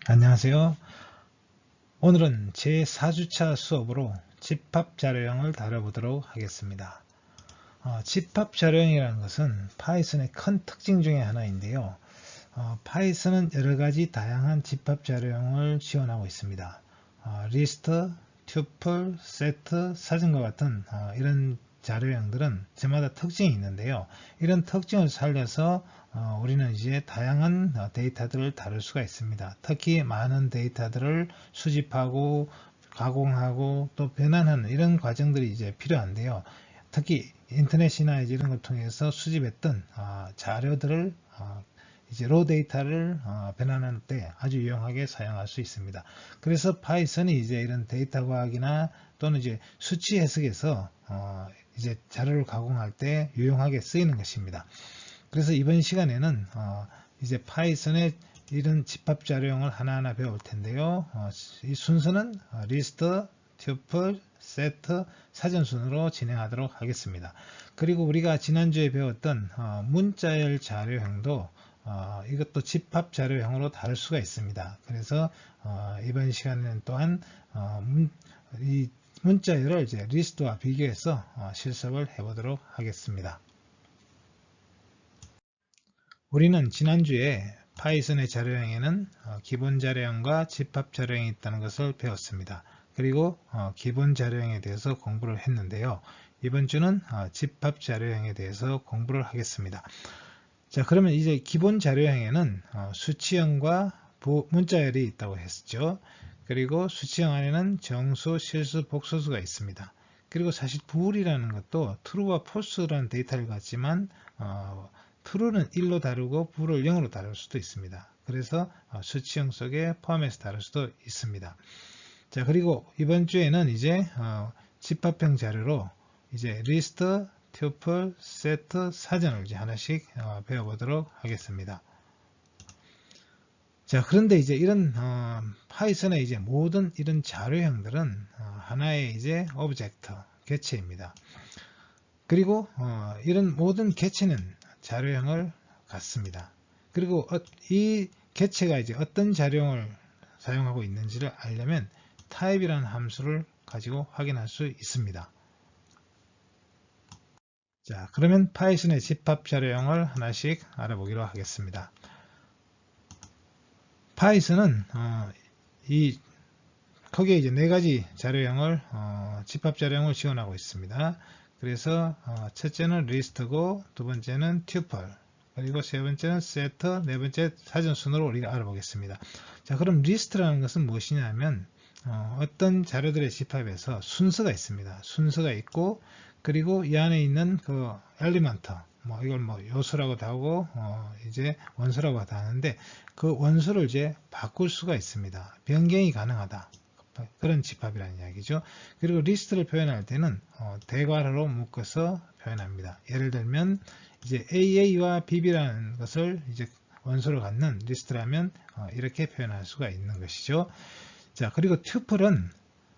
안녕하세요. 오늘은 제4주차 수업으로 집합자료형을 다뤄보도록 하겠습니다. 집합자료형이라는 것은 파이썬의 큰 특징 중에 하나인데요. 파이썬은 여러가지 다양한 집합자료형을 지원하고 있습니다. 리스트, 튜플, 세트, 사진과 같은 이런 자료형들은 저마다 특징이 있는데요. 이런 특징을 살려서 우리는 이제 다양한 데이터들을 다룰 수가 있습니다. 특히 많은 데이터들을 수집하고 가공하고 또 변환하는 이런 과정들이 이제 필요한데요. 특히 인터넷이나 이제 이런 걸 통해서 수집했던 자료들을 이제 로 데이터를 변환할 때 아주 유용하게 사용할 수 있습니다. 그래서 파이썬이 이제 이런 데이터 과학이나 또는 이제 수치 해석에서 이제 자료를 가공할 때 유용하게 쓰이는 것입니다. 그래서 이번 시간에는 이제 파이썬의 이런 집합 자료형을 하나하나 배울 텐데요. 이 순서는 리스트, 튜플, 세트, 사전 순으로 진행하도록 하겠습니다. 그리고 우리가 지난주에 배웠던 문자열 자료형도 이것도 집합 자료형으로 다룰 수가 있습니다. 그래서 이번 시간에는 또한 이 문자열을 이제 리스트와 비교해서 실습을 해보도록 하겠습니다. 우리는 지난주에 파이썬의 자료형에는 기본 자료형과 집합 자료형이 있다는 것을 배웠습니다. 그리고 기본 자료형에 대해서 공부를 했는데요. 이번 주는 집합 자료형에 대해서 공부를 하겠습니다. 자, 그러면 이제 기본 자료형에는 수치형과 문자열이 있다고 했죠. 그리고 수치형 안에는 정수, 실수, 복소수가 있습니다. 그리고 사실 bool이라는 것도 true와 false라는 데이터를 갖지만 true는 1로 다루고 bool을 0으로 다룰 수도 있습니다. 그래서 수치형 속에 포함해서 다룰 수도 있습니다. 자, 그리고 이번 주에는 이제 집합형 자료로 이제 리스트, 튜플, 세트, 사전을 이제 하나씩 배워보도록 하겠습니다. 자, 그런데 이제 이런 파이썬의 이제 모든 이런 자료형들은 하나의 이제 오브젝트, 객체입니다. 그리고 이런 모든 객체는 자료형을 갖습니다. 그리고 이 객체가 이제 어떤 자료형을 사용하고 있는지를 알려면 타입이라는 함수를 가지고 확인할 수 있습니다. 자, 그러면 파이썬의 집합 자료형을 하나씩 알아보기로 하겠습니다. 파이썬은 크게 이제 네 가지 자료형을 집합 자료형을 지원하고 있습니다. 그래서 첫째는 리스트고, 두 번째는 튜플, 그리고 세 번째는 세트, 네 번째 사전 순으로 우리가 알아보겠습니다. 자, 그럼 리스트라는 것은 무엇이냐면 어떤 자료들의 집합에서 순서가 있습니다. 순서가 있고, 그리고 이 안에 있는 그 엘리먼트, 이걸 요소라고도 하고 이제 원소라고 하는데 그 원소를 이제 바꿀 수가 있습니다. 변경이 가능하다. 그런 집합이라는 이야기죠. 그리고 리스트를 표현할 때는 대괄호로 묶어서 표현합니다. 예를 들면 이제 AA와 BB라는 것을 이제 원소로 갖는 리스트라면 이렇게 표현할 수가 있는 것이죠. 자, 그리고 튜플은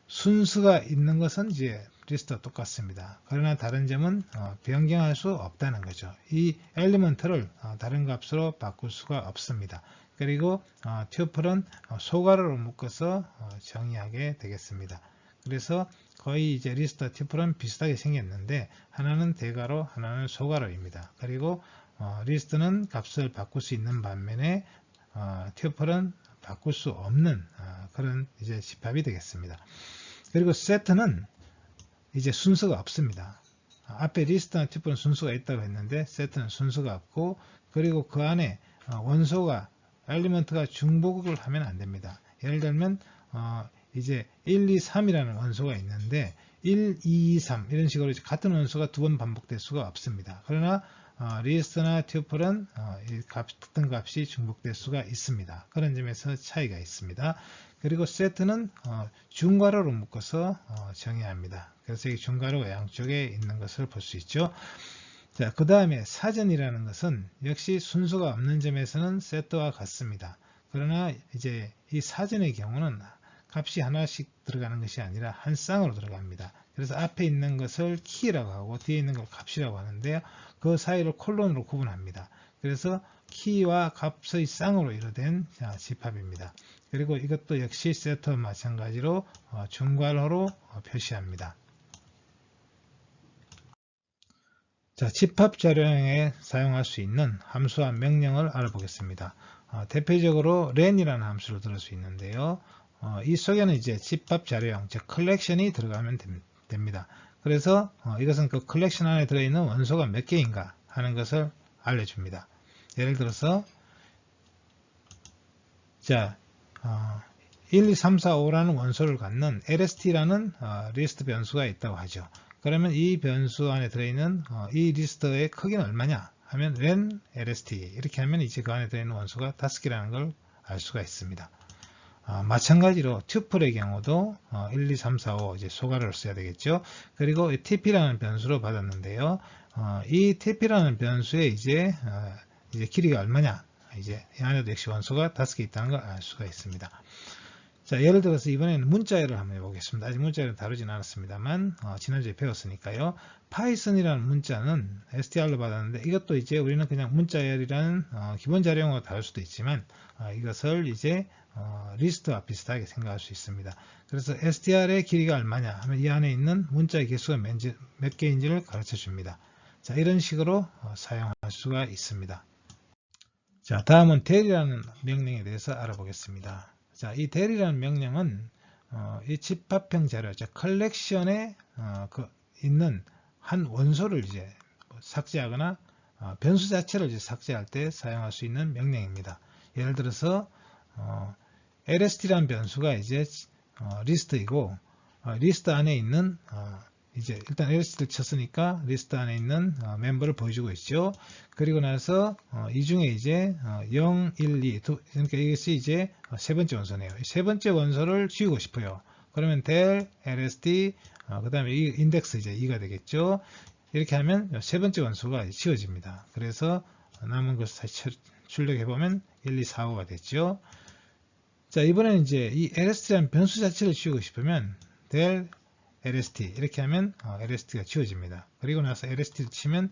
순수가 있는 것은 이제 리스트와 똑같습니다. 그러나 다른 점은 변경할 수 없다는 거죠. 이 엘리먼트를 다른 값으로 바꿀 수가 없습니다. 그리고 튜플은 소괄호로 묶어서 정의하게 되겠습니다. 그래서 거의 이제 리스트와 튜플은 비슷하게 생겼는데 하나는 대괄호, 하나는 소괄호입니다. 그리고 리스트는 값을 바꿀 수 있는 반면에 튜플은 바꿀 수 없는 그런 이제 집합이 되겠습니다. 그리고 세트는 이제 순서가 없습니다. 앞에 리스트나 튜플은 순서가 있다고 했는데 세트는 순서가 없고, 그리고 그 안에 원소가 엘리먼트가 중복을 하면 안 됩니다. 예를 들면 이제 1, 2, 3이라는 원소가 있는데 1, 2, 3 이런 식으로 같은 원소가 두 번 반복될 수가 없습니다. 그러나 리스트나 튜플은 특정 값이 중복될 수가 있습니다. 그런 점에서 차이가 있습니다. 그리고 세트는 중괄호로 묶어서 정의합니다. 그래서 이 중괄호가 양쪽에 있는 것을 볼 수 있죠. 자, 그 다음에 사전이라는 것은 역시 순서가 없는 점에서는 세트와 같습니다. 그러나 이제 이 사전의 경우는 값이 하나씩 들어가는 것이 아니라 한 쌍으로 들어갑니다. 그래서 앞에 있는 것을 키라고 하고 뒤에 있는 걸 값이라고 하는데요. 그 사이를 콜론으로 구분합니다. 그래서 키와 값의 쌍으로 이루어진 집합입니다. 그리고 이것도 역시 세트와 마찬가지로 중괄호로 표시합니다. 자, 집합 자료형에 사용할 수 있는 함수와 명령을 알아보겠습니다. 대표적으로 len이라는 함수를 들을 수 있는데요. 이 속에는 이제 집합 자료형, 즉 컬렉션이 들어가면 됩니다. 그래서 이것은 그 컬렉션 안에 들어있는 원소가 몇 개인가 하는 것을 알려줍니다. 예를 들어서 자, 1, 2, 3, 4, 5라는 원소를 갖는 lst라는 리스트 변수가 있다고 하죠. 그러면 이 변수 안에 들어있는 이 리스트의 크기는 얼마냐 하면 len lst 이렇게 하면 이제 그 안에 들어있는 원소가 5개라는 걸 알 수가 있습니다. 마찬가지로 튜플의 경우도 1, 2, 3, 4, 5 이제 소괄호를 써야 되겠죠. 그리고 tp라는 변수로 받았는데요. 이 tp라는 변수의 이제 길이가 얼마냐, 이제 이 안에도 역시 원소가 5개 있다는 걸 알 수가 있습니다. 자, 예를 들어서 이번에는 문자열을 한번 해보겠습니다. 아직 문자열은 다루진 않았습니다만 지난주에 배웠으니까요. 파이썬이라는 문자는 str로 받았는데 이것도 이제 우리는 그냥 문자열이라는 기본 자료형으로 다룰 수도 있지만 이것을 이제 리스트와 비슷하게 생각할 수 있습니다. 그래서 str의 길이가 얼마냐 하면 이 안에 있는 문자의 개수가 몇 개인지를 가르쳐 줍니다. 자, 이런 식으로 사용할 수가 있습니다. 자, 다음은 del이라는 명령에 대해서 알아보겠습니다. 자, 이 del이라는 명령은 이 집합형 자료, 즉 컬렉션에 있는 한 원소를 이제 삭제하거나 변수 자체를 이제 삭제할 때 사용할 수 있는 명령입니다. 예를 들어서 lst라는 변수가 이제 리스트이고 리스트 안에 있는 이제 일단 lst를 쳤으니까 리스트 안에 있는 멤버를 보여주고 있죠. 그리고 나서 이 중에 이제 0, 1, 2 그러니까 이것이 이제 세 번째 원소네요. 세 번째 원소를 지우고 싶어요. 그러면 del lst 그 다음에 이 인덱스 이제 2가 되겠죠. 이렇게 하면 세 번째 원소가 지워집니다. 그래서 남은 것을 다시 출력해보면 1, 2, 4, 5가 됐죠. 자, 이번에는 이제 이 lst라는 변수 자체를 지우고 싶으면 del lst 이렇게 하면 lst가 지워집니다. 그리고 나서 lst를 치면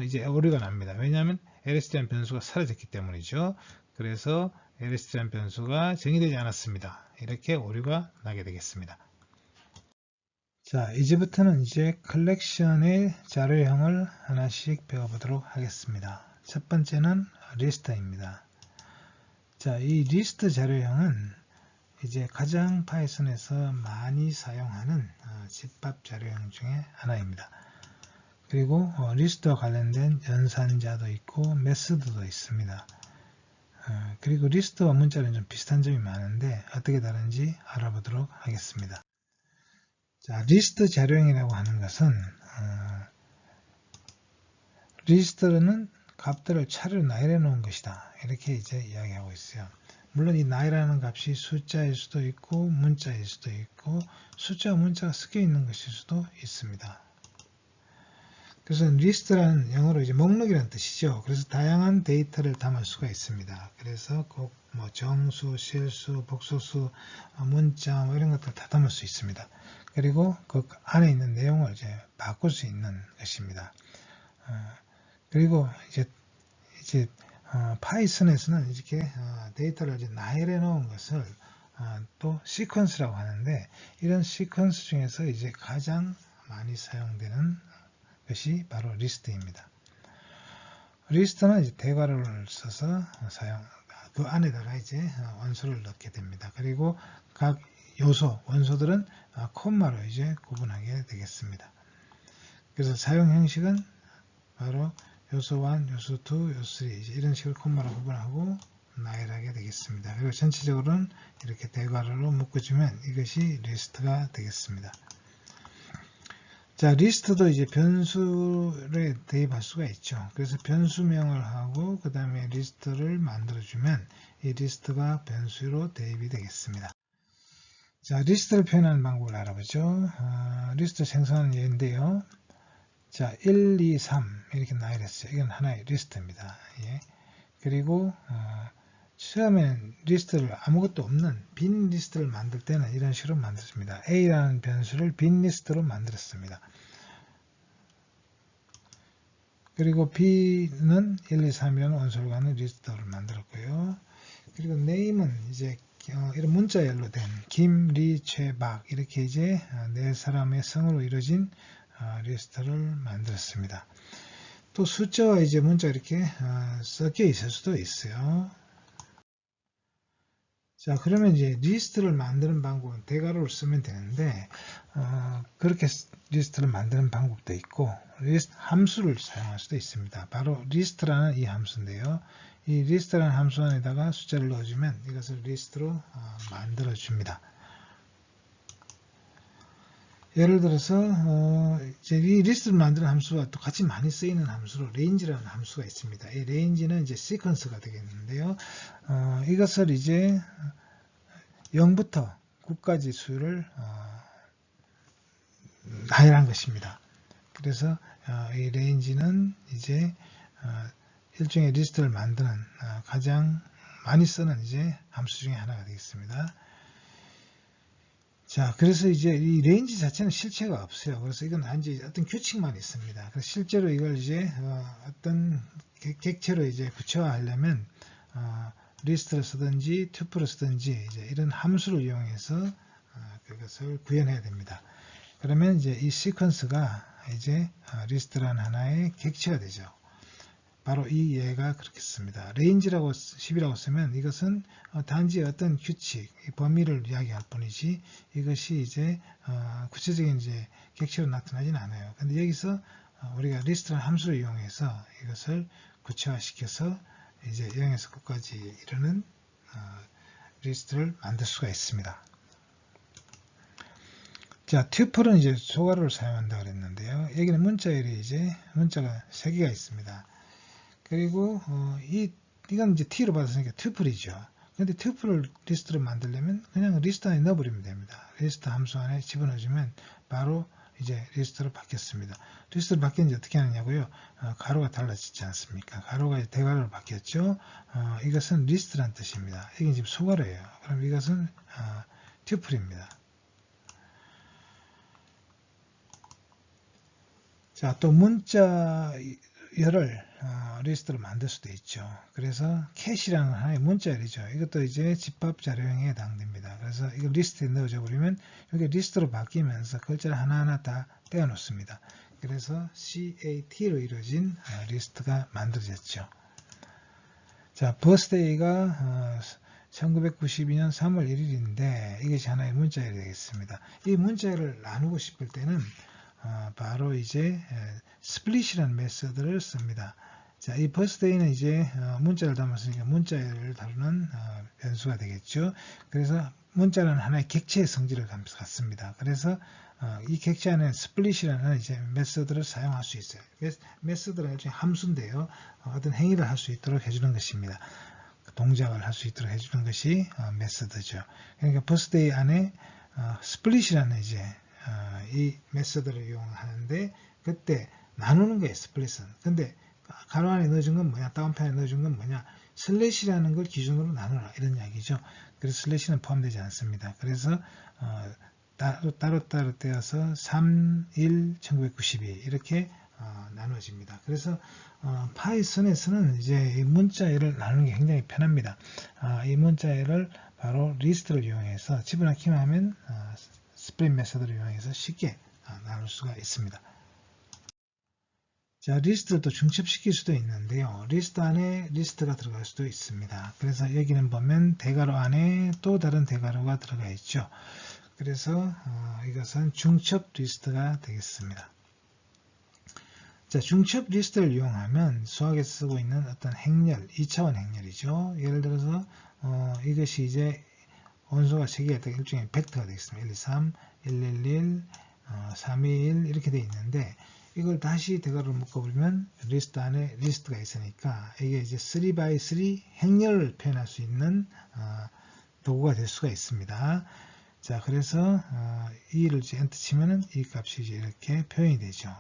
이제 오류가 납니다. 왜냐하면 lst라는 변수가 사라졌기 때문이죠. 그래서 lst라는 변수가 정의되지 않았습니다. 이렇게 오류가 나게 되겠습니다. 자, 이제부터는 이제 컬렉션의 자료형을 하나씩 배워보도록 하겠습니다. 첫 번째는 리스트입니다. 자, 이 리스트 자료형은 이제 가장 파이썬에서 많이 사용하는 집합 자료형 중에 하나입니다. 그리고 리스트와 관련된 연산자도 있고 메소드도 있습니다. 그리고 리스트와 문자는 좀 비슷한 점이 많은데 어떻게 다른지 알아보도록 하겠습니다. 자, 리스트 자료형이라고 하는 것은 리스트는 값들을 차례로 나열해 놓은 것이다. 이렇게 이제 이야기하고 있어요. 물론 이 나이라는 값이 숫자일 수도 있고 문자일 수도 있고 숫자와 문자가 섞여 있는 것일 수도 있습니다. 그래서 리스트라는 영어로 이제 목록이라는 뜻이죠. 그래서 다양한 데이터를 담을 수가 있습니다. 그래서 꼭 뭐 정수, 실수, 복소수, 문자 뭐 이런 것들 다 담을 수 있습니다. 그리고 그 안에 있는 내용을 이제 바꿀 수 있는 것입니다. 그리고 이제 파이썬에서는 이렇게 데이터를 이제 나열해 놓은 것을 또 시퀀스라고 하는데 이런 시퀀스 중에서 이제 가장 많이 사용되는 것이 바로 리스트입니다. 리스트는 이제 대괄호를 써서 그 안에다가 이제 원소를 넣게 됩니다. 그리고 각 요소, 원소들은 콤마로 이제 구분하게 되겠습니다. 그래서 사용 형식은 바로 요소 1, 요소 2, 요소 3 이런 식으로 콤마로 구분하고 나열하게 되겠습니다. 그리고 전체적으로는 이렇게 대괄호로 묶어주면 이것이 리스트가 되겠습니다. 자, 리스트도 이제 변수를 대입할 수가 있죠. 그래서 변수명을 하고 그 다음에 리스트를 만들어주면 이 리스트가 변수로 대입이 되겠습니다. 자, 리스트를 표현하는 방법을 알아보죠. 리스트 생성하는 예인데요. 자, 1, 2, 3 이렇게 나열했어요. 이건 하나의 리스트입니다. 예. 그리고 처음에는 리스트를 아무것도 없는 빈 리스트를 만들 때는 이런 식으로 만들었습니다. A라는 변수를 빈 리스트로 만들었습니다. 그리고 B는 1, 2, 3이라는 원소를 갖는 리스트를 만들었고요. 그리고 name은 이제 이런 문자열로 된 김, 리, 최, 박 이렇게 이제 네 사람의 성으로 이루어진 리스트를 만들었습니다. 또 숫자와 이제 문자 이렇게 섞여 있을 수도 있어요. 자, 그러면 이제 리스트를 만드는 방법은 대괄호를 쓰면 되는데 그렇게 리스트를 만드는 방법도 있고 리스트 함수를 사용할 수도 있습니다. 바로 리스트라는 이 함수인데요. 이 리스트라는 함수 안에다가 숫자를 넣어주면 이것을 리스트로 만들어줍니다. 예를 들어서 이제 이 리스트를 만드는 함수와 또 같이 많이 쓰이는 함수로 range라는 함수가 있습니다. 이 range는 이제 시퀀스가 되겠는데요. 이것을 이제 0부터 9까지 수를 나열한 것입니다. 그래서 이 range는 이제 일종의 리스트를 만드는 가장 많이 쓰는 이제 함수 중에 하나가 되겠습니다. 자, 그래서 이제 이 레인지 자체는 실체가 없어요. 그래서 이건 단지 어떤 규칙만 있습니다. 그래서 실제로 이걸 이제 어떤 객체로 이제 구체화하려면 리스트를 쓰든지 튜플을 쓰든지 이제 이런 함수를 이용해서 그것을 구현해야 됩니다. 그러면 이제 이 시퀀스가 이제 리스트라는 하나의 객체가 되죠. 바로 이 예가 그렇겠습니다. 레인지라고 10이라고 쓰면 이것은 단지 어떤 규칙, 범위를 이야기할 뿐이지 이것이 이제 구체적인 이제 객체로 나타나진 않아요. 근데 여기서 우리가 리스트라는 함수를 이용해서 이것을 구체화시켜서 이제 0에서 9까지 이르는 리스트를 만들 수가 있습니다. 자, 튜플은 이제 소괄호를 사용한다고 그랬는데요. 여기는 문자열이 이제 문자가 3개가 있습니다. 그리고 이건 이제 t로 받았으니까 튜플이죠. 근데 튜플을 리스트를 만들려면 그냥 리스트 안에 넣어버리면 됩니다. 리스트 함수 안에 집어넣어주면 바로 이제 리스트로 바뀌었습니다. 리스트로 바뀌었는지 어떻게 하느냐고요? 가로가 달라지지 않습니까? 가로가 대괄호로 바뀌었죠. 이것은 리스트란 뜻입니다. 이게 지금 소괄호예요. 그럼 이것은 튜플입니다. 자, 또 문자열을 리스트로 만들 수도 있죠. 그래서 캐시라는 하나의 문자열이죠. 이것도 이제 집합 자료형에 해당됩니다. 그래서 이거 리스트에 넣어줘 버리면 이게 리스트로 바뀌면서 글자를 하나하나 다 떼어 놓습니다. 그래서 CAT로 이루어진 리스트가 만들어졌죠. 자, 버스데이가 1992년 3월 1일인데 이것이 하나의 문자열이 되겠습니다. 이 문자열을 나누고 싶을 때는 바로 이제 스플릿이라는 메서드를 씁니다. 자, 이 버스데이는 이제 문자를 담았으니까 문자를 다루는 변수가 되겠죠. 그래서 문자는 하나의 객체의 성질을 갖습니다. 그래서 이 객체 안에 스플릿이라는 이제 메서드를 사용할 수 있어요. 메서드는 일종의 함수인데요. 어떤 행위를 할 수 있도록 해주는 것입니다. 동작을 할 수 있도록 해주는 것이 메서드죠. 그러니까 버스데이 안에 스플릿이라는 이제 이 메서드를 이용하는데 그때 나누는 거예요. 스플릿은. 근데 가로 안에 넣어준 건 뭐냐, 다운편에 넣어준 건 뭐냐, 슬래시라는 걸 기준으로 나누라 이런 이야기죠. 그래서 슬래시는 포함되지 않습니다. 그래서 따로 떼어서 3, 1, 1992 이렇게 나눠집니다. 그래서 파이썬에서는 이제 이 문자열을 나누는 게 굉장히 편합니다. 이 문자열을 바로 리스트를 이용해서 집어넣기만 하면 스플릿 메서드를 이용해서 쉽게 나눌 수가 있습니다. 자, 리스트를 또 중첩시킬 수도 있는데요. 리스트 안에 리스트가 들어갈 수도 있습니다. 그래서 여기는 보면 대괄호 안에 또 다른 대괄호가 들어가 있죠. 그래서 이것은 중첩 리스트가 되겠습니다. 자, 중첩 리스트를 이용하면 수학에서 쓰고 있는 어떤 행렬, 2차원 행렬이죠. 예를 들어서 이것이 이제 원소가 3개가 되게 일종의 벡터가 되겠습니다. 1, 2, 3, 111, 321 이렇게 되어 있는데 이걸 다시 대괄호로 묶어버리면 리스트 안에 리스트가 있으니까 이게 이제 3x3 행렬을 표현할 수 있는 도구가 될 수가 있습니다. 자, 그래서 이를 이제 엔터 치면은 이 값이 이제 이렇게 표현이 되죠.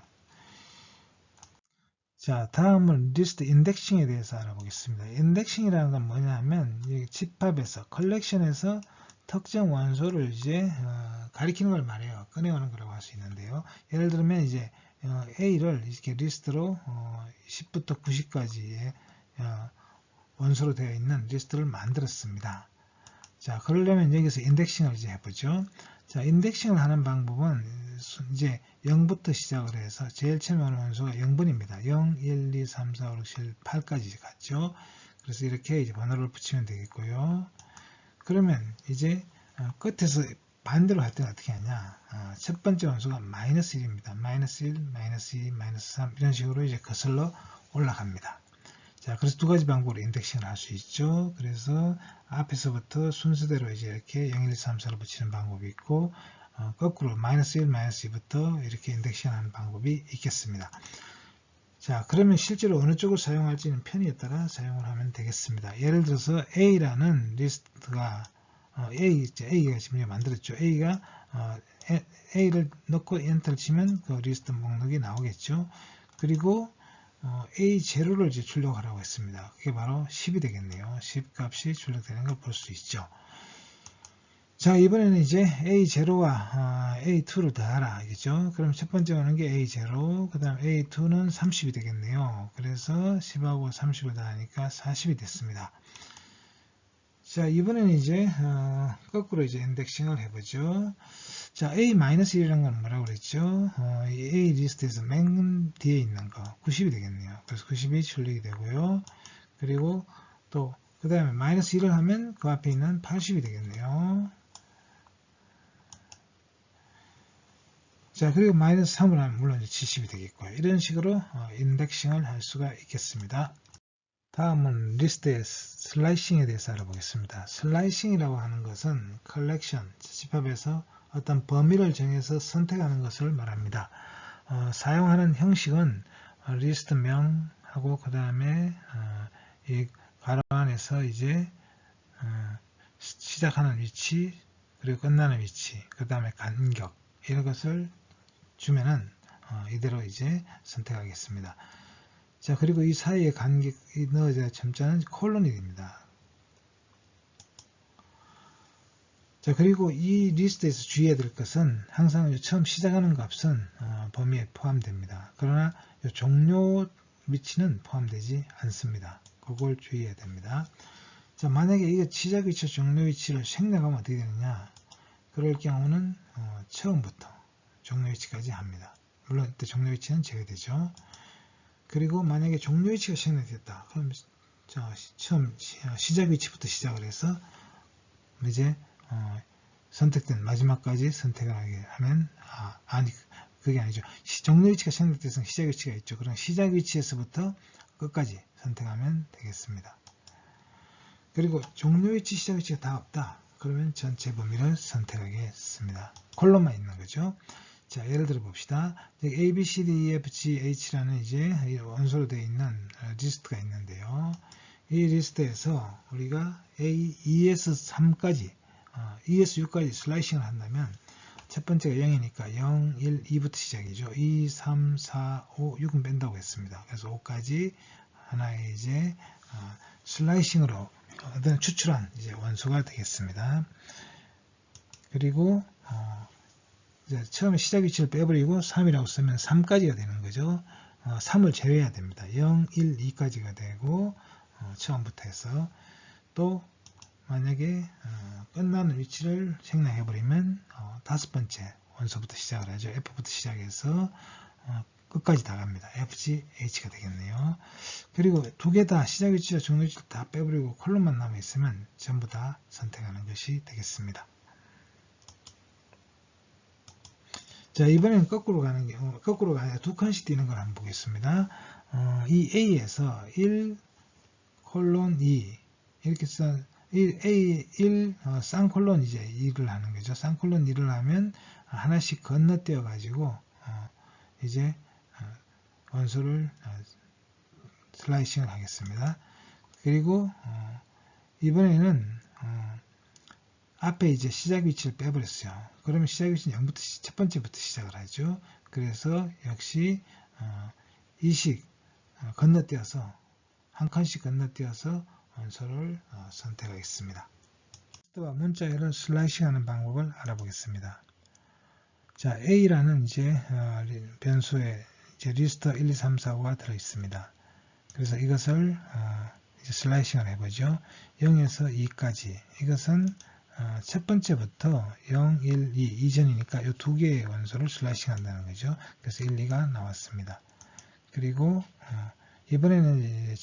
자, 다음은 리스트 인덱싱에 대해서 알아보겠습니다. 인덱싱이라는 건 뭐냐면 집합에서 컬렉션에서 특정 원소를 이제 가리키는 걸 말해요. 꺼내오는 거라고 할 수 있는데요. 예를 들면 이제 A를 이렇게 리스트로 10부터 90까지의 원소로 되어 있는 리스트를 만들었습니다. 자, 그러려면 여기서 인덱싱을 이제 해보죠. 자, 인덱싱을 하는 방법은 이제 0부터 시작을 해서 제일 처음에 오는 원소가 0번입니다. 0, 1, 2, 3, 4, 5, 6, 7, 8까지 갔죠. 그래서 이렇게 이제 번호를 붙이면 되겠고요. 그러면 이제 끝에서 반대로 할 때는 어떻게 하냐. 첫 번째 원소가 마이너스 1입니다. 마이너스 1, 마이너스 2, 마이너스 3 이런 식으로 이제 거슬러 올라갑니다. 자, 그래서 두 가지 방법으로 인덱싱을 할 수 있죠. 그래서 앞에서부터 순서대로 이제 이렇게 0, 1, 2, 3, 4를 붙이는 방법이 있고, 거꾸로 마이너스 1, 마이너스 2부터 이렇게 인덱싱하는 방법이 있겠습니다. 자, 그러면 실제로 어느 쪽을 사용할지는 편의에 따라 사용을 하면 되겠습니다. 예를 들어서 A라는 리스트가 A가 지금 만들었죠. A가 A를 넣고 엔터를 치면 그 리스트 목록이 나오겠죠. 그리고 A0를 이제 출력하라고 했습니다. 그게 바로 10이 되겠네요. 10 값이 출력되는 걸 볼 수 있죠. 자, 이번에는 이제 A0와 A2를 더하라. 알겠죠? 그럼 첫 번째 오는 게 A0, 그 다음 A2는 30이 되겠네요. 그래서 10하고 30을 더하니까 40이 됐습니다. 자, 이번에는 이제 거꾸로 이제 인덱싱을 해보죠. 자, A-1이라는 건 뭐라고 그랬죠? 이 A 리스트에서 맨 뒤에 있는 거 90이 되겠네요. 그래서 90이 출력이 되고요. 그리고 또 그 다음에 마이너스 1을 하면 그 앞에 있는 80이 되겠네요. 자, 그리고 마이너스 3을 하면 물론 70이 되겠고요. 이런 식으로 인덱싱을 할 수가 있겠습니다. 다음은 리스트의 슬라이싱에 대해서 알아보겠습니다. 슬라이싱이라고 하는 것은 컬렉션, 집합에서 어떤 범위를 정해서 선택하는 것을 말합니다. 사용하는 형식은 리스트명하고 그 다음에 이 괄호 안에서 이제 시작하는 위치 그리고 끝나는 위치 그 다음에 간격 이런 것을 주면은 이대로 이제 선택하겠습니다. 자, 그리고 이 사이에 간격이 넣어져야 점자는 콜론이 됩니다. 자, 그리고 이 리스트에서 주의해야 될 것은 항상 처음 시작하는 값은 범위에 포함됩니다. 그러나 종료 위치는 포함되지 않습니다. 그걸 주의해야 됩니다. 자, 만약에 이게 시작 위치와 종료 위치를 생략하면 어떻게 되느냐? 그럴 경우는 처음부터 종료 위치까지 합니다. 물론 이때 종료 위치는 제외되죠. 그리고 만약에 종료 위치가 생략됐다. 그럼 처음 시작 위치부터 시작을 해서 이제 선택된 마지막까지 선택을 하게 하면 아니 그게 아니죠. 종료 위치가 생략돼서 시작 위치가 있죠. 그럼 시작 위치에서부터 끝까지 선택하면 되겠습니다. 그리고 종료 위치, 시작 위치가 다 없다. 그러면 전체 범위를 선택하겠습니다. 콜론만 있는 거죠. 자, 예를 들어 봅시다. A, B, C, D, E, F, G, H라는 이제 원소로 되어 있는 리스트가 있는데요. 이 리스트에서 우리가 A, E에서 3까지, E에서 6까지 슬라이싱을 한다면 첫 번째가 0이니까 0, 1, 2부터 시작이죠. 2, 3, 4, 5, 6은 뺀다고 했습니다. 그래서 5까지 하나의 이제 슬라이싱으로 추출한 이제 원소가 되겠습니다. 그리고 이제 처음에 시작 위치를 빼버리고 3이라고 쓰면 3까지가 되는 거죠. 3을 제외해야 됩니다. 0, 1, 2까지가 되고 처음부터 해서 또 만약에 끝나는 위치를 생략해버리면 다섯 번째 원소부터 시작을 하죠. F부터 시작해서 끝까지 다 갑니다. FG, H가 되겠네요. 그리고 두 개 다 시작 위치와 종료 위치를 다 빼버리고 콜론만 남아있으면 전부 다 선택하는 것이 되겠습니다. 자, 이번에는 거꾸로가 아니라 두 칸씩 뛰는 걸 한번 보겠습니다. 이 A에서 1, 콜론 2 이렇게 써 A1 쌍콜론 이제 2를 하는 거죠. 쌍콜론 2를 하면 하나씩 건너뛰어 가지고 이제 원소를 슬라이싱을 하겠습니다. 그리고 이번에는 앞에 이제 시작 위치를 빼버렸어요. 그러면 시작 위치는 0부터 첫 번째부터 시작을 하죠. 그래서 역시 이식 건너뛰어서 한 칸씩 건너뛰어서 원소를 선택하겠습니다. 리스트와 문자열을 슬라이싱하는 방법을 알아보겠습니다. 자, A라는 이제 변수의 이제 리스트 1, 2, 3, 4, 5가 들어 있습니다. 그래서 이것을 이제 슬라이싱을 해보죠. 0에서 2까지. 이것은 첫 번째부터 0, 1, 2 이전이니까 이 두 개의 원소를 슬라이싱 한다는 거죠. 그래서 1, 2가 나왔습니다. 그리고 이번에는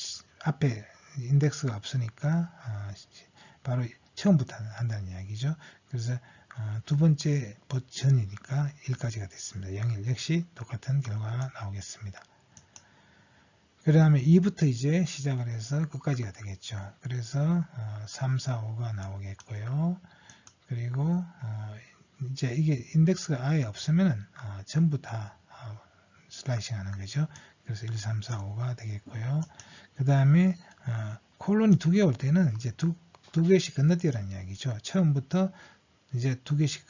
앞에 인덱스가 없으니까 바로 처음부터 한다는 이야기죠. 그래서 두 번째 버전이니까 1까지가 됐습니다. 0, 1 역시 똑같은 결과가 나오겠습니다. 그 다음에 2부터 이제 시작을 해서 끝까지가 되겠죠. 그래서 3, 4, 5가 나오겠고요. 그리고 이제 이게 인덱스가 아예 없으면은 전부 다 슬라이싱 하는 거죠. 그래서 1, 3, 4, 5가 되겠고요. 그 다음에 콜론이 두 개 올 때는 이제 두 개씩 건너뛰라는 이야기죠. 처음부터 이제 두 개씩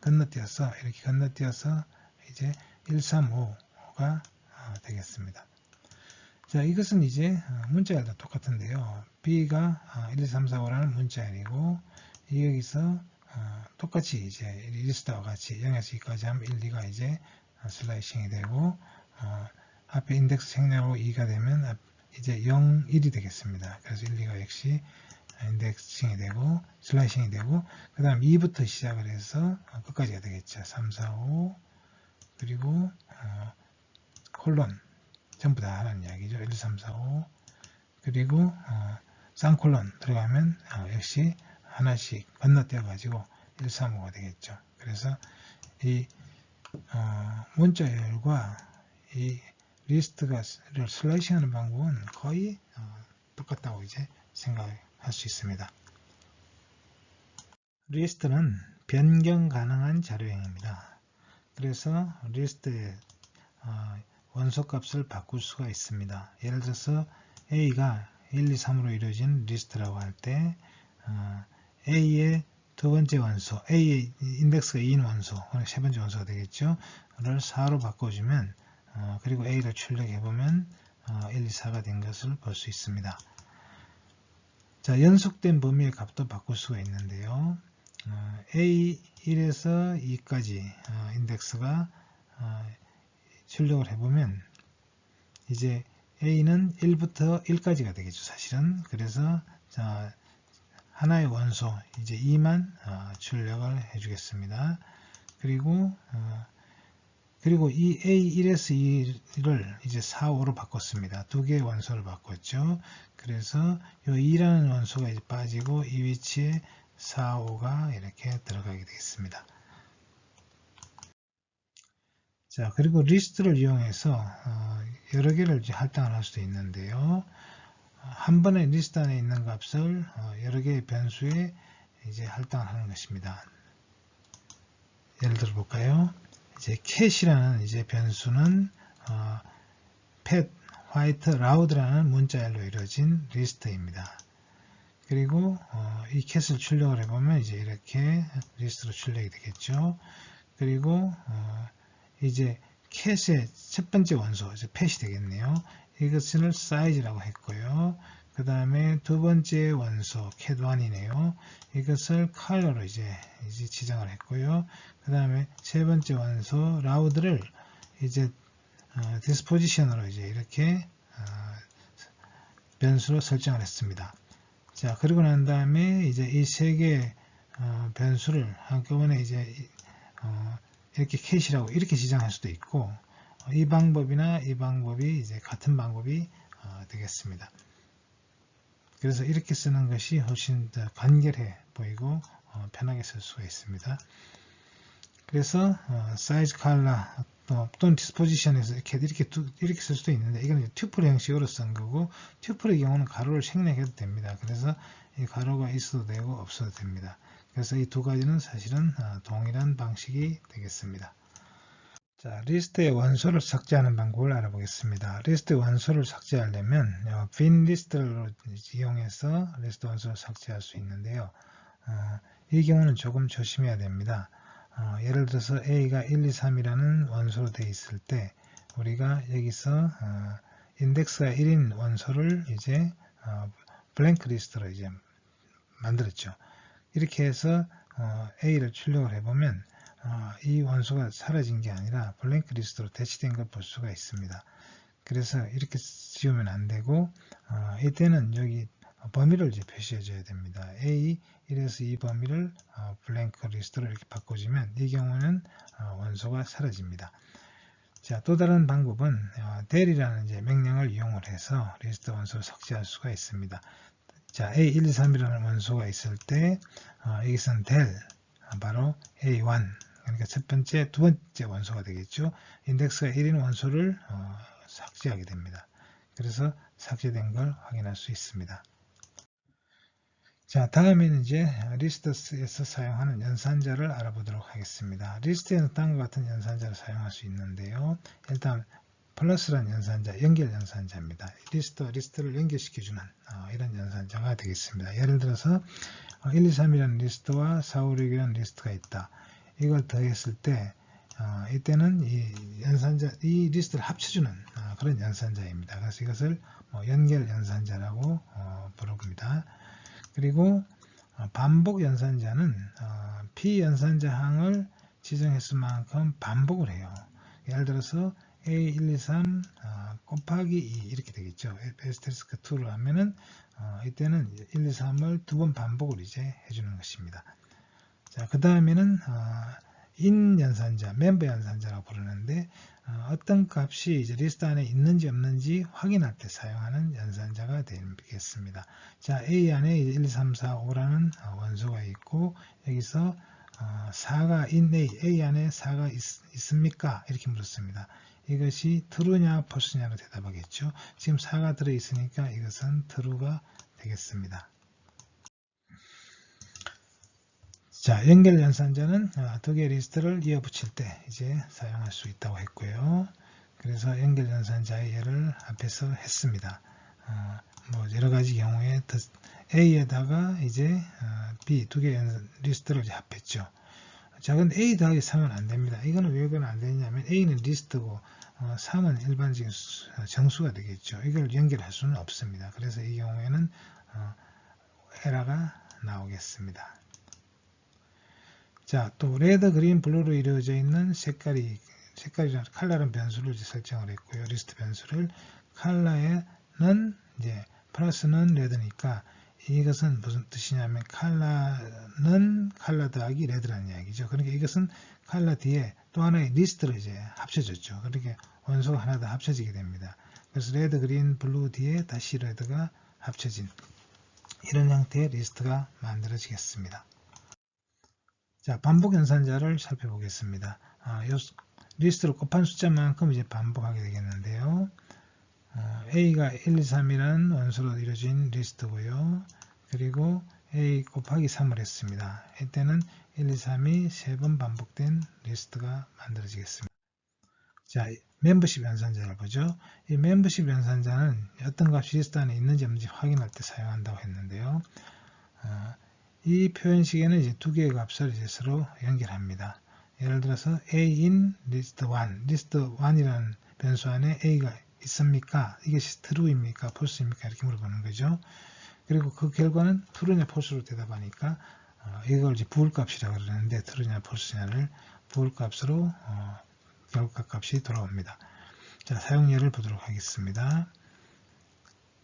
건너뛰어서 이렇게 건너뛰어서 이제 1, 3, 5가 되겠습니다. 자, 이것은 이제 문자열도 똑같은데요. B가 1, 2, 3, 4, 5라는 문자열이고 여기서 똑같이 이제 리스트와 같이 0에서 2까지 하면 1, 2가 이제 슬라이싱이 되고 앞에 인덱스 생략하고 2가 되면 이제 0, 1이 되겠습니다. 그래서 1, 2가 역시 인덱싱이 되고 슬라이싱이 되고 그 다음 2부터 시작을 해서 끝까지가 되겠죠. 3, 4, 5 그리고 콜론 전부 다 하라는 이야기죠. 1, 2, 3, 4, 5 그리고 쌍콜론 들어가면 역시 하나씩 건너뛰어 가지고 1, 3, 5가 되겠죠. 그래서 이 문자열과 이 리스트를 슬라이싱하는 방법은 거의 똑같다고 이제 생각할 수 있습니다. 리스트는 변경 가능한 자료형입니다. 그래서 리스트의 원소값을 바꿀 수가 있습니다. 예를 들어서 A가 1, 2, 3으로 이루어진 리스트라고 할 때 A의 두 번째 원소, A의 인덱스가 2인 원소, 세 번째 원소가 되겠죠. 를 4로 바꿔주면 그리고 A를 출력해보면 1, 2, 4가 된 것을 볼 수 있습니다. 자, 연속된 범위의 값도 바꿀 수가 있는데요. A1에서 2까지 인덱스가 출력을 해보면 이제 A는 1부터 1까지가 되겠죠. 사실은. 그래서 하나의 원소 이제 2만 출력을 해주겠습니다. 그리고 이 A1에서 2를 이제 4, 5로 바꿨습니다. 두 개의 원소를 바꿨죠. 그래서 이 2라는 원소가 이제 빠지고 이 위치에 4, 5가 이렇게 들어가게 되겠습니다. 자, 그리고 리스트를 이용해서 여러 개를 이제 할당을 할 수도 있는데요. 한 번에 리스트 안에 있는 값을 여러 개의 변수에 이제 할당을 하는 것입니다. 예를 들어 볼까요? 이제 cat이라는 이제 변수는 pet, white, loud라는 문자열로 이루어진 리스트입니다. 그리고 이 cat을 출력을 해보면 이제 이렇게 리스트로 출력이 되겠죠. 그리고 이제 cat의 첫 번째 원소, 이제 pet이 되겠네요. 이것을 size라고 했고요. 그 다음에 두 번째 원소, cat1이네요. 이것을 color로 이제 지정을 했고요. 그 다음에 세 번째 원소, loud를 이제 disposition으로 이제 이렇게 변수로 설정을 했습니다. 자, 그리고 난 다음에 이제 이 세 개의 변수를 한꺼번에 이제 이렇게 cat이라고 이렇게 지정할 수도 있고 이 방법이나 이 방법이 이제 같은 방법이 되겠습니다. 그래서 이렇게 쓰는 것이 훨씬 더 간결해 보이고 편하게 쓸 수가 있습니다. 그래서 size, color 또는 disposition에서 이렇게 쓸 수도 있는데 이건 튜플 형식으로 쓴 거고 튜플의 경우는 가로를 생략해도 됩니다. 그래서 이 가로가 있어도 되고 없어도 됩니다. 그래서 이 두 가지는 사실은 동일한 방식이 되겠습니다. 자, 리스트의 원소를 삭제하는 방법을 알아보겠습니다. 리스트의 원소를 삭제하려면 bin 리스트를 이용해서 리스트 원소를 삭제할 수 있는데요. 이 경우는 조금 조심해야 됩니다. 예를 들어서 A가 1, 2, 3이라는 원소로 되어 있을 때 우리가 여기서 인덱스가 1인 원소를 이제 블랭크 리스트로 이제 만들었죠. 이렇게 해서 A를 출력을 해보면 이 원소가 사라진 게 아니라 블랭크 리스트로 대치된 걸 볼 수가 있습니다. 그래서 이렇게 지우면 안 되고 이때는 여기 범위를 이제 표시해 줘야 됩니다. A 1에서 이 범위를 블랭크 리스트로 이렇게 바꿔주면 이 경우는 원소가 사라집니다. 자, 또 다른 방법은 del이라는 이제 명령을 이용을 해서 리스트 원소를 삭제할 수가 있습니다. 자, A123이라는 원소가 있을 때 여기서는 del 바로 A1 그러니까 첫 번째, 두 번째 원소가 되겠죠. 인덱스가 1인 원소를 삭제하게 됩니다. 그래서 삭제된 걸 확인할 수 있습니다. 자, 다음에는 이제 리스트에서 사용하는 연산자를 알아보도록 하겠습니다. 리스트에는 다음과 같은 연산자를 사용할 수 있는데요. 일단 플러스라는 연산자, 연결 연산자입니다. 리스트와 리스트를 연결시켜주는 이런 연산자가 되겠습니다. 예를 들어서 1, 2, 3이라는 리스트와 4, 5, 6이라는 리스트가 있다. 이걸 더했을 때 이때는 이 연산자, 이 리스트를 합쳐주는 그런 연산자입니다. 그래서 이것을 연결 연산자라고 부릅니다. 그리고 반복 연산자는 P연산자 항을 지정했을 만큼 반복을 해요. 예를 들어서 A1, 2, 3 곱하기 2 이렇게 되겠죠. 에스테리스크 2를 하면은 이때는 1, 2, 3을 두 번 반복을 이제 해주는 것입니다. 자, 그 다음에는 인 연산자, 멤버 연산자라고 부르는데 어떤 값이 이제 리스트 안에 있는지 없는지 확인할 때 사용하는 연산자가 되겠습니다. 자, A 안에 1, 2, 3, 4, 5라는 원소가 있고 여기서 4가 in A 안에 4가 있습니까? 이렇게 물었습니다. 이것이 true냐 false냐로 대답하겠죠. 지금 4가 들어있으니까 이것은 true가 되겠습니다. 자, 연결 연산자는 두 개의 리스트를 이어붙일 때 이제 사용할 수 있다고 했고요. 그래서 연결 연산자의 예를 앞에서 했습니다. 뭐 여러 가지 경우에 A에다가 이제 B 두 개의 리스트를 이제 합했죠. 자, 근데 A 더하기 3은 안 됩니다. 이거는 왜 그건 안 되냐면 A는 리스트고 3은 일반적인 정수가 되겠죠. 이걸 연결할 수는 없습니다. 그래서 이 경우에는 에러가 나오겠습니다. 자, 또 레드, 그린, 블루로 이루어져 있는 색깔이란 컬러는 변수를 이제 설정을 했고요. 리스트 변수를 컬러에는 이제 플러스는 레드니까 이것은 무슨 뜻이냐면 컬러는 컬러 더하기 레드라는 이야기죠. 그러니까 이것은 컬러 뒤에 또 하나의 리스트로 이제 합쳐졌죠. 그렇게 원소가 하나 더 합쳐지게 됩니다. 그래서 레드, 그린, 블루 뒤에 다시 레드가 합쳐진 이런 형태의 리스트가 만들어지겠습니다. 자, 반복 연산자를 살펴보겠습니다. 리스트를 곱한 숫자만큼 이제 반복하게 되겠는데요. A가 1, 2, 3이라는 원소로 이루어진 리스트고요. 그리고 A 곱하기 3을 했습니다. 이때는 1, 2, 3이 3번 반복된 리스트가 만들어지겠습니다. 자, 멤버십 연산자를 보죠. 이 멤버십 연산자는 어떤 값이 리스트 안에 있는지 없는지 확인할 때 사용한다고 했는데요. 이 표현식에는 이제 두 개의 값을 이제 서로 연결합니다. 예를 들어서 A in list 1, list 1이라는 변수 안에 A가 있습니까? 이것이 true입니까? false입니까? 이렇게 물어보는 거죠. 그리고 그 결과는 true냐 false로 대답하니까 이걸 이제 부울값이라고 그러는데 true냐 false냐를 부울값으로 결과 값이 돌아옵니다. 자, 사용 예를 보도록 하겠습니다.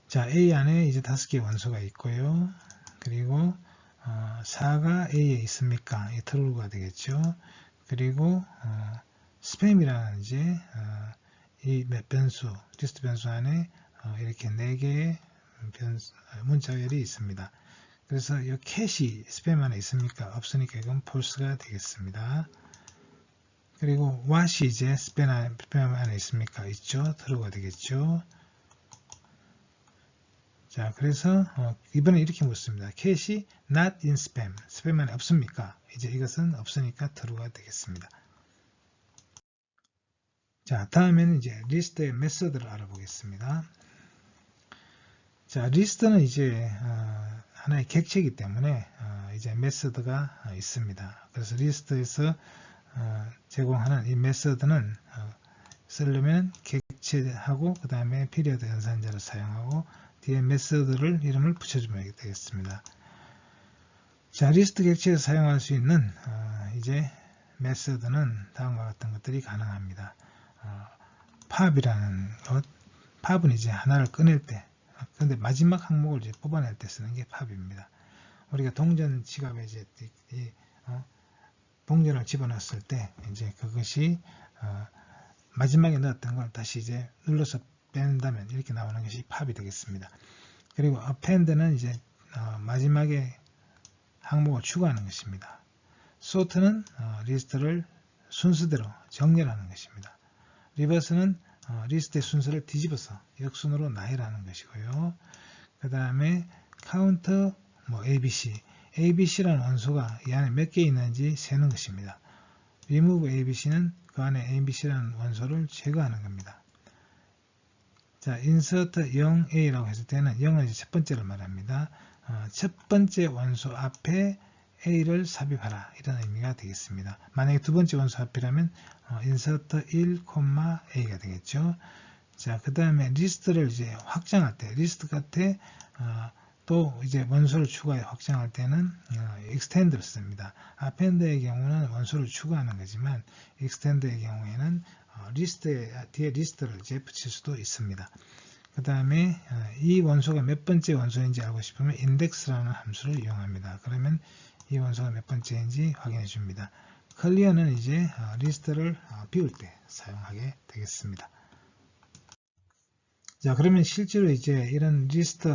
자, A 안에 이제 5개의 원소가 있고요. 그리고 4가 A에 있습니까? 이 true가 되겠죠. 그리고 스팸이라는 이제 이 변수, 리스트 변수 안에 이렇게 4개의 문자열이 있습니다. 그래서 이 캣이 스팸 안에 있습니까? 없으니까 이건 false가 되겠습니다. 그리고 what이 이제 스팸 안에 있습니까? 있죠. true가 되겠죠. 자, 그래서 이번에 이렇게 묻습니다. 캣이 not in spam, 스팸 안에 없습니까? 이제 이것은 없으니까 true가 되겠습니다. 자, 다음에는 이제 리스트의 메서드를 알아보겠습니다. 자, 리스트는 이제 하나의 객체이기 때문에 이제 메서드가 있습니다. 그래서 리스트에서 제공하는 이 메서드는 쓰려면 객체하고 그 다음에 피리어드 연산자를 사용하고 뒤에 메서드를 이름을 붙여주면 되겠습니다. 자, 리스트 객체에서 사용할 수 있는 이제 메서드는 다음과 같은 것들이 가능합니다. 팝이라는 것, 팝은 이제 하나를 꺼낼 때, 근데 마지막 항목을 이제 뽑아낼 때 쓰는 게 팝입니다. 우리가 동전 지갑에 이제 동전을 집어넣었을 때 이제 그것이 마지막에 넣었던 걸 다시 이제 눌러서 뺀다면 이렇게 나오는 것이 팝이 되겠습니다. 그리고 append는 이제 마지막에 항목을 추가하는 것입니다. sort는 리스트를 순서대로 정렬하는 것입니다. reverse는 리스트의 순서를 뒤집어서 역순으로 나열하는 것이고요. 그 다음에 count ABC라는 원소가 이 안에 몇 개 있는지 세는 것입니다. remove ABC는 그 안에 ABC라는 원소를 제거하는 겁니다. 자, insert 0A라고 했을 때는 0은 이제 첫 번째를 말합니다. 첫 번째 원소 앞에 A를 삽입하라 이런 의미가 되겠습니다. 만약에 두 번째 원소 앞이라면 insert 1, A가 되겠죠. 자, 그 다음에 리스트를 이제 확장할 때 리스트 같아 또 이제 원소를 추가해 확장할 때는 extend를 씁니다. append의 경우는 원소를 추가하는 거지만 extend의 경우에는 뒤에 리스트를 이제 붙일 수도 있습니다. 그 다음에 이 원소가 몇 번째 원소인지 알고 싶으면 index라는 함수를 이용합니다. 그러면 이 원소가 몇 번째인지 확인해 줍니다. clear는 이제 리스트를 비울 때 사용하게 되겠습니다. 자, 그러면 실제로 이제 이런 리스트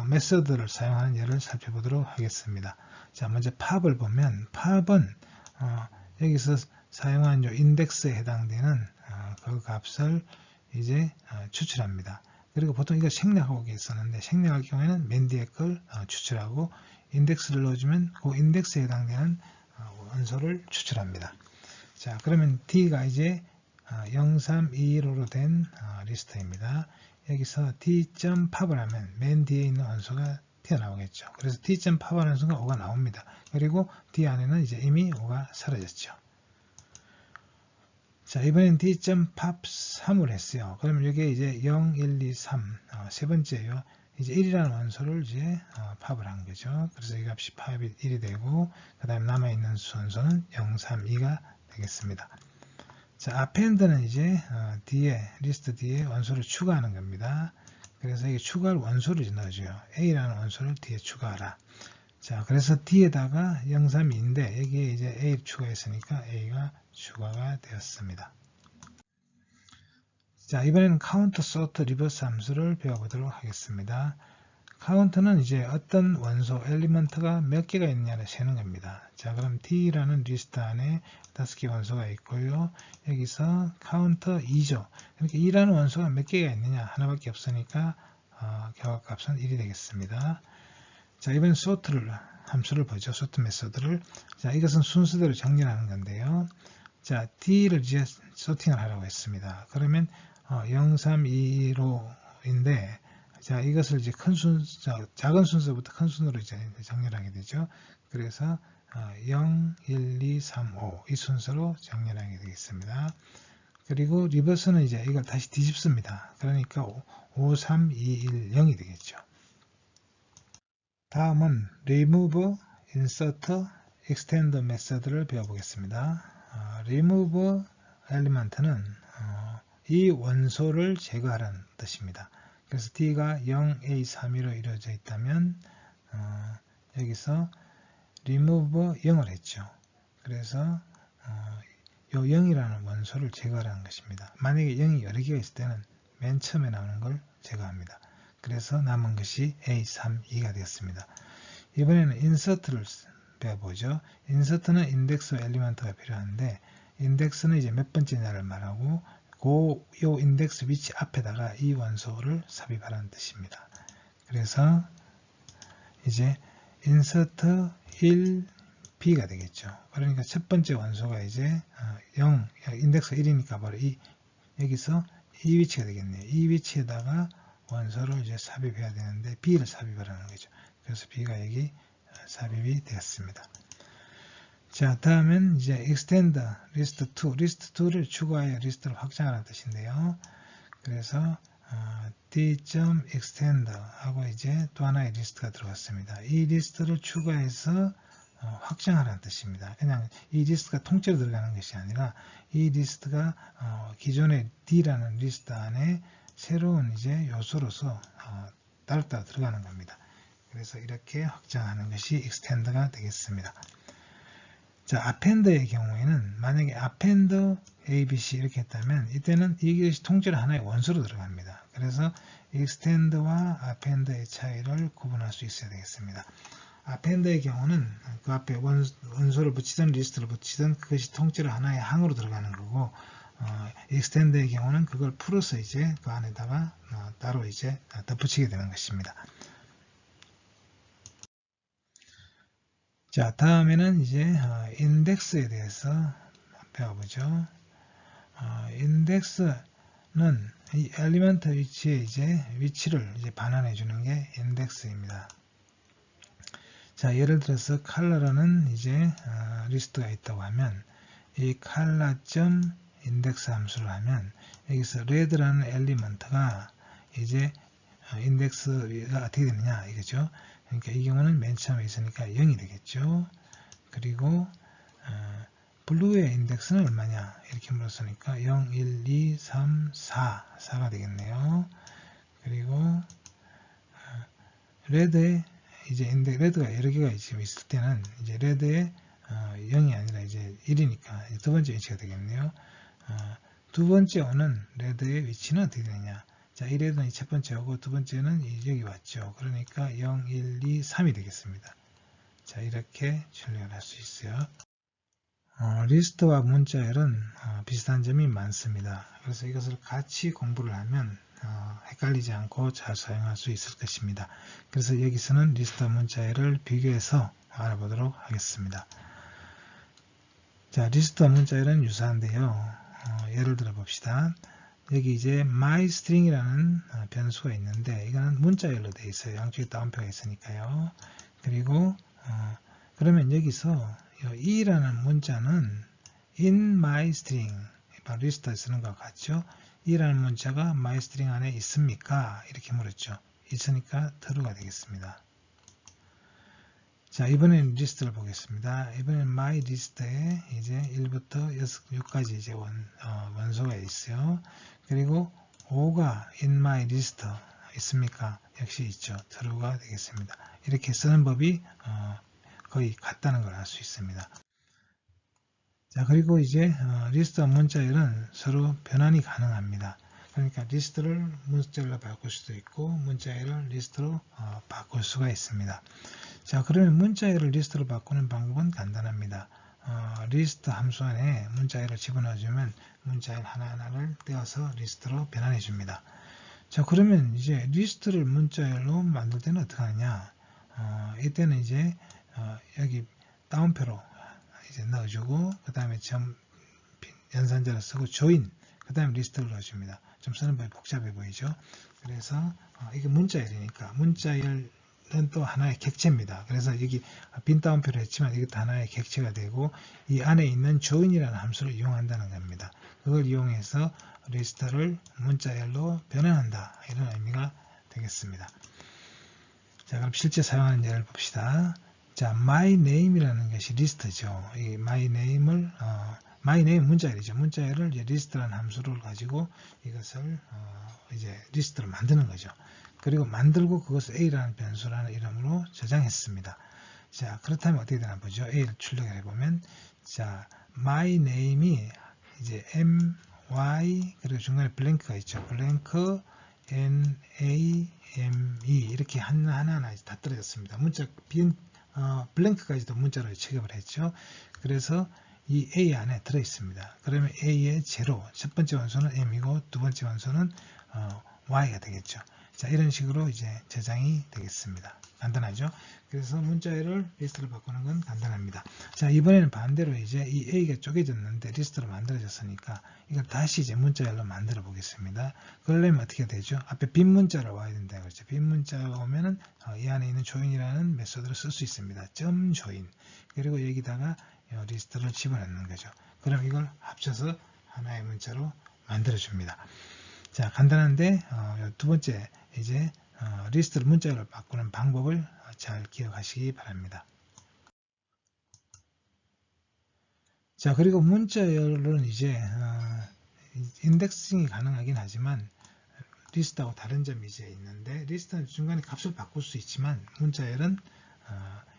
메서드를 사용하는 예를 살펴보도록 하겠습니다. 자, 먼저 팝을 보면 팝은 여기서 사용한 요 인덱스에 해당되는 그 값을 이제 추출합니다. 그리고 보통 이거 생략하고 있었는데 생략할 경우에는 맨 뒤에 걸 추출하고 인덱스를 넣어주면 그 인덱스에 해당되는 원소를 추출합니다. 자, 그러면 D가 이제 0325로 된 리스트입니다. 여기서 D.pop을 하면 맨 뒤에 있는 원소가 튀어나오겠죠. 그래서 D.pop 하는 순간 5가 나옵니다. 그리고 D 안에는 이제 이미 5가 사라졌죠. 자, 이번엔 D.pop 3을 했어요. 그러면 여기에 이제 0, 1, 2, 3, 세 번째예요. 이제 1이라는 원소를 이제 팝을 한 거죠. 그래서 이 값이 팝이 1이 되고, 그 다음 남아있는 원소는 0, 3, 2가 되겠습니다. 자, append는 이제 리스트 뒤에 원소를 추가하는 겁니다. 그래서 이게 추가할 원소를 이제 넣어줘요. A라는 원소를 뒤에 추가하라. 자, 그래서 D에다가 0, 3, 2인데 여기에 이제 A를 추가했으니까 A가 추가가 되었습니다. 자, 이번에는 count, sort, reverse 함수를 배워보도록 하겠습니다. count는 이제 어떤 원소, 엘리먼트가 몇 개가 있느냐를 세는 겁니다. 자, 그럼 T라는 리스트 안에 5개 원소가 있고요. 여기서 count 2죠. 그러니까 2라는 원소가 몇 개가 있느냐? 하나밖에 없으니까 결과값은 1이 되겠습니다. 자, 이번엔 sort를 함수를 보죠. sort 메서드를. 자, 이것은 순서대로 정렬하는 건데요. 자, T를 이제 소팅을 하라고 했습니다. 그러면 0, 3, 2, 5인데 자, 이것을 이제 작은 순서부터 큰 순으로 이제 정렬하게 되죠. 그래서 0, 1, 2, 3, 5 이 순서로 정렬하게 되겠습니다. 그리고 리버스는 이제 이걸 다시 뒤집습니다. 그러니까 5, 3, 2, 1, 0이 되겠죠. 다음은 remove, insert, extend 메서드를 배워보겠습니다. remove element는 이 원소를 제거하라는 뜻입니다. 그래서 D가 0A32로 이루어져 있다면 여기서 remove 0을 했죠. 그래서 요 0이라는 원소를 제거하라는 것입니다. 만약에 0이 여러 개가 있을 때는 맨 처음에 나오는 걸 제거합니다. 그래서 남은 것이 A32가 되었습니다. 이번에는 insert를 배워보죠. insert는 인덱스 엘리먼트가 필요한데 인덱스는 이제 몇 번째냐를 말하고 요 인덱스 위치 앞에다가 이 원소를 삽입하라는 뜻입니다. 그래서 이제 insert 1B가 되겠죠. 그러니까 첫 번째 원소가 이제 0, 인덱스 1이니까 바로 여기서 이 위치가 되겠네요. 이 위치에다가 원소를 이제 삽입해야 되는데 B를 삽입하라는 거죠. 그래서 B가 여기 삽입이 되었습니다. 자, 다음은 이제 extend list 2, list 2를 추가하여 리스트를 확장하는 뜻인데요. 그래서 D.extend 하고 이제 또 하나의 리스트가 들어왔습니다. 이 리스트를 추가해서 확장하라는 뜻입니다. 그냥 이 리스트가 통째로 들어가는 것이 아니라 이 리스트가 기존의 D라는 리스트 안에 새로운 이제 요소로서 따로따로 들어가는 겁니다. 그래서 이렇게 확장하는 것이 extend가 되겠습니다. 자, append의 경우에는 만약에 append ABC 이렇게 했다면 이때는 이것이 통째로 하나의 원소로 들어갑니다. 그래서 extend와 append의 차이를 구분할 수 있어야 되겠습니다. append의 경우는 그 앞에 원소를 붙이든 리스트를 붙이든 그것이 통째로 하나의 항으로 들어가는 거고, extend의 경우는 그걸 풀어서 이제 그 안에다가 따로 이제 덧붙이게 되는 것입니다. 자, 다음에는 이제 인덱스에 대해서 배워보죠. 인덱스는 이 엘리먼트 위치에 이제 위치를 이제 반환해 주는 게 인덱스입니다. 자, 예를 들어서 컬러라는 이제 리스트가 있다고 하면 이 컬러.index 함수를 하면 여기서 red라는 엘리먼트가 이제 인덱스가 어떻게 되느냐 이거죠. 그러니까 이 경우는 맨 처음에 있으니까 0이 되겠죠. 그리고 블루의 인덱스는 얼마냐 이렇게 물었으니까 0, 1, 2, 3, 4가 되겠네요. 그리고 레드에 이제 레드가 여러 개가 지금 있을 때는 이제 레드에 0이 아니라 이제 1이니까 두 번째 위치가 되겠네요. 두 번째 오는 레드의 위치는 어떻게 되느냐. 자, 이 레드는 첫 번째 오고 두 번째는 여기 왔죠. 그러니까 0, 1, 2, 3이 되겠습니다. 자, 이렇게 출력을 할 수 있어요. 리스트와 문자열은 비슷한 점이 많습니다. 그래서 이것을 같이 공부를 하면 헷갈리지 않고 잘 사용할 수 있을 것입니다. 그래서 여기서는 리스트와 문자열을 비교해서 알아보도록 하겠습니다. 자, 리스트와 문자열은 유사한데요. 예를 들어 봅시다. 여기 이제 myString이라는 변수가 있는데 이거는 문자열로 되어 있어요. 양쪽에 따옴표가 있으니까요. 그리고 그러면 여기서 이라는 문자는 in myString, 리스트에 쓰는 것과 같죠. 이라는 문자가 myString 안에 있습니까? 이렇게 물었죠. 있으니까 true가 되겠습니다. 자, 이번엔 리스트를 보겠습니다. 이번엔 myList에 이제 1부터 6까지 이제 원소가 있어요. 그리고 5가 in myList 있습니까? 역시 있죠. true가 되겠습니다. 이렇게 쓰는 법이 거의 같다는 걸 알 수 있습니다. 자, 그리고 이제 리스트와 문자열은 서로 변환이 가능합니다. 그러니까 리스트를 문자열로 바꿀 수도 있고 문자열을 리스트로 바꿀 수가 있습니다. 자, 그러면 문자열을 리스트로 바꾸는 방법은 간단합니다. 리스트 함수 안에 문자열을 집어넣어주면 문자열 하나하나를 떼어서 리스트로 변환해 줍니다. 자, 그러면 이제 리스트를 문자열로 만들 때는 어떻게 하느냐? 이때는 이제 여기 따옴표로 이제 넣어주고 그 다음에 연산자를 쓰고 join 그 다음에 리스트를 넣어줍니다. 좀 쓰는 법이 복잡해 보이죠? 그래서 이게 문자열이니까 문자열은 또 하나의 객체입니다. 그래서 여기 빈 따옴표를 했지만 이것도 하나의 객체가 되고 이 안에 있는 join이라는 함수를 이용한다는 겁니다. 그걸 이용해서 리스트를 문자열로 변환한다 이런 의미가 되겠습니다. 자, 그럼 실제 사용하는 예를 봅시다. 자, my name이라는 것이 리스트죠. 이 my name 문자열이죠. 문자열을 이제 리스트라는 함수를 가지고 이것을 이제 리스트를 만드는 거죠. 그리고 만들고 그것을 a라는 변수라는 이름으로 저장했습니다. 자, 그렇다면 어떻게 되나 보죠. a를 출력을 해보면, 자, my name이 이제 my 그리고 중간에 블랭크가 있죠. 블랭크 name 이렇게 하나하나 다 떨어졌습니다. 문자 블랭크까지도 문자로 취급을 했죠. 그래서 이 A 안에 들어있습니다. 그러면 A의 제로, 첫 번째 원소는 M이고 두 번째 원소는 Y가 되겠죠. 자, 이런 식으로 이제 저장이 되겠습니다. 간단하죠? 그래서 문자열을 리스트로 바꾸는 건 간단합니다. 자, 이번에는 반대로 이제 이 A가 쪼개졌는데 리스트로 만들어졌으니까 이걸 다시 이제 문자열로 만들어 보겠습니다. 그러려면 어떻게 되죠? 앞에 빈 문자로 와야 된다. 그렇죠? 빈 문자가 오면은 이 안에 있는 join이라는 메소드를 쓸 수 있습니다. .join. 그리고 여기다가 리스트를 집어넣는 거죠. 그럼 이걸 합쳐서 하나의 문자로 만들어 줍니다. 자, 간단한데 두 번째 이제 리스트를 문자로 바꾸는 방법을 잘 기억하시기 바랍니다. 자, 그리고 문자열은 이제 인덱싱이 가능하긴 하지만 리스트하고 다른 점이 이제 있는데, 리스트는 중간에 값을 바꿀 수 있지만 문자열은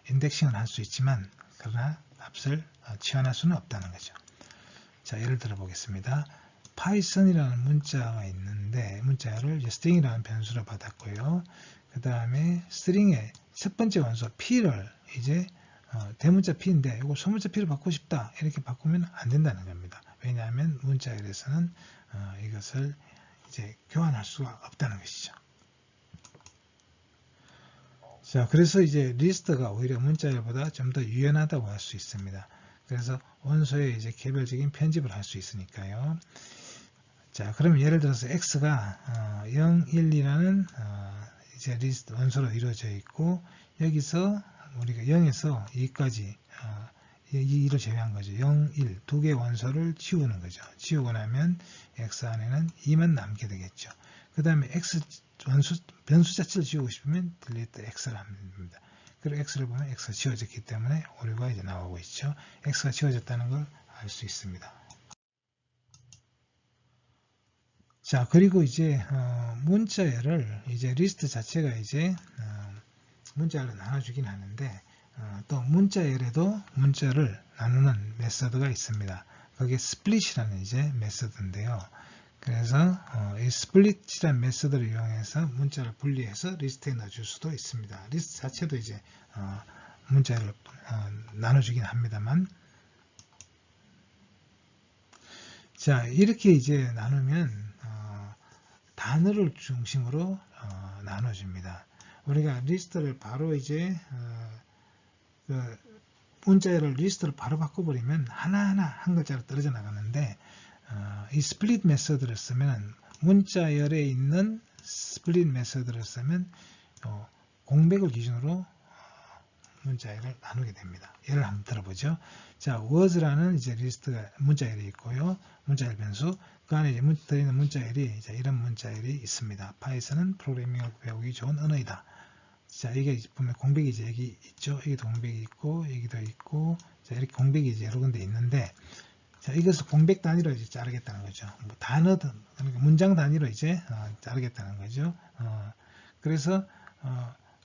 인덱싱을 할 수 있지만 그러나 값을 치환할 수는 없다는 거죠. 자, 예를 들어 보겠습니다. 파이썬이라는 문자가 있는데 문자열을 string이라는 변수로 받았고요. 그 다음에 string의 첫 번째 원소 p를 이제 대문자 p인데 이거 소문자 p로 바꾸고 싶다 이렇게 바꾸면 안 된다는 겁니다. 왜냐하면 문자열에서는 이것을 이제 교환할 수가 없다는 것이죠. 자, 그래서 이제 리스트가 오히려 문자열보다 좀 더 유연하다고 할 수 있습니다. 그래서 원소에 이제 개별적인 편집을 할 수 있으니까요. 자, 그러면 예를 들어서 x가 0, 1, 2라는 이제 리스트 원소로 이루어져 있고 여기서 우리가 0에서 2까지 2를 제외한 거죠. 0, 1 두 개의 원소를 지우는 거죠. 지우고 나면 x 안에는 2만 남게 되겠죠. 그 다음에 x 변수 자체를 지우고 싶으면 delete x를 합니다. 그리고 x를 보면 x가 지워졌기 때문에 오류가 이제 나오고 있죠. x가 지워졌다는 걸 알 수 있습니다. 자, 그리고 이제 문자열을 이제 리스트 자체가 이제 문자열로 나눠주긴 하는데 또 문자열에도 문자를 나누는 메서드가 있습니다. 그게 스플릿이라는 이제 메서드인데요. 그래서 이 스플릿이라는 메서드를 이용해서 문자를 분리해서 리스트에 넣어줄 수도 있습니다. 리스트 자체도 이제 문자를 나눠주긴 합니다만, 자, 이렇게 이제 나누면 단어를 중심으로 나눠줍니다. 우리가 리스트를 바로 이제 문자열을 리스트를 바로 바꿔버리면 하나하나 한 글자로 떨어져 나가는데 이 스플릿 메서드를 쓰면 문자열에 있는 스플릿 메서드를 쓰면 공백을 기준으로 문자열을 나누게 됩니다. 예를 한번 들어보죠. 자, was라는 이제 리스트가 문자열이 있고요. 문자열 변수 그 안에 이제 들어있는 문자열이 이제 이런 문자열이 있습니다. 파이썬은 프로그래밍을 배우기 좋은 언어이다. 자, 이게 보면 공백이 이제 여기 있죠. 여기도 공백이 있고 여기도 있고 자, 이렇게 공백이 이제 여러 군데 있는데 자, 이것을 공백 단위로 이제 자르겠다는 거죠. 뭐 단어든 그러니까 문장 단위로 이제 자르겠다는 거죠. 그래서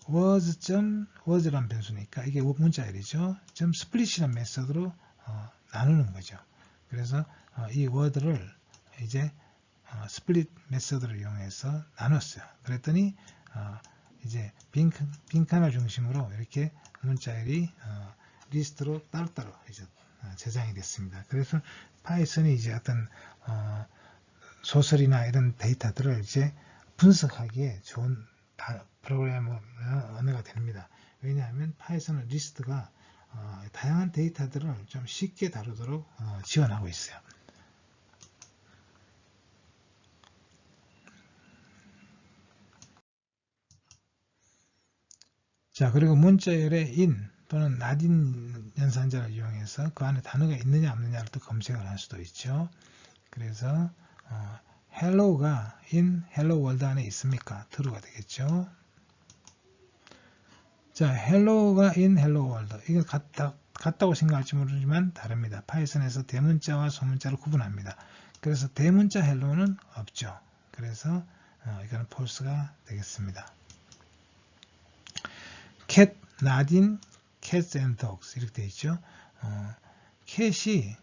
was라는 변수니까 이게 문자열이죠. split이라는 메서드로 나누는 거죠. 그래서 이 word를 이제 스플릿 메서드를 이용해서 나눴어요. 그랬더니 이제 빈 칸을 중심으로 이렇게 문자열이 리스트로 따로따로 이제 저장이 됐습니다. 그래서 파이썬이 이제 어떤 소설이나 이런 데이터들을 이제 분석하기에 좋은 프로그래머 언어가 됩니다. 왜냐하면 파이썬은 리스트가 다양한 데이터들을 좀 쉽게 다루도록 지원하고 있어요. 자, 그리고 문자열의 in 또는 not 연산자를 이용해서 그 안에 단어가 있느냐 없느냐를 또 검색을 할 수도 있죠. 그래서 hello가 in hello world 안에 있습니까? true가 되겠죠. 자, hello가 in hello world 이거 같다고 생각할지 모르지만 다릅니다. 파이썬에서 대문자와 소문자를 구분합니다. 그래서 대문자 hello는 없죠. 그래서 이거는 false가 되겠습니다. cat, not in, cats and dogs 이렇게 되어 있죠. cat이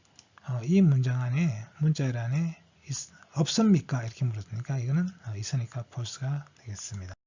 이 문장 안에 문자열 안에 없습니까? 이렇게 물었으니까 이거는 있으니까 false가 되겠습니다.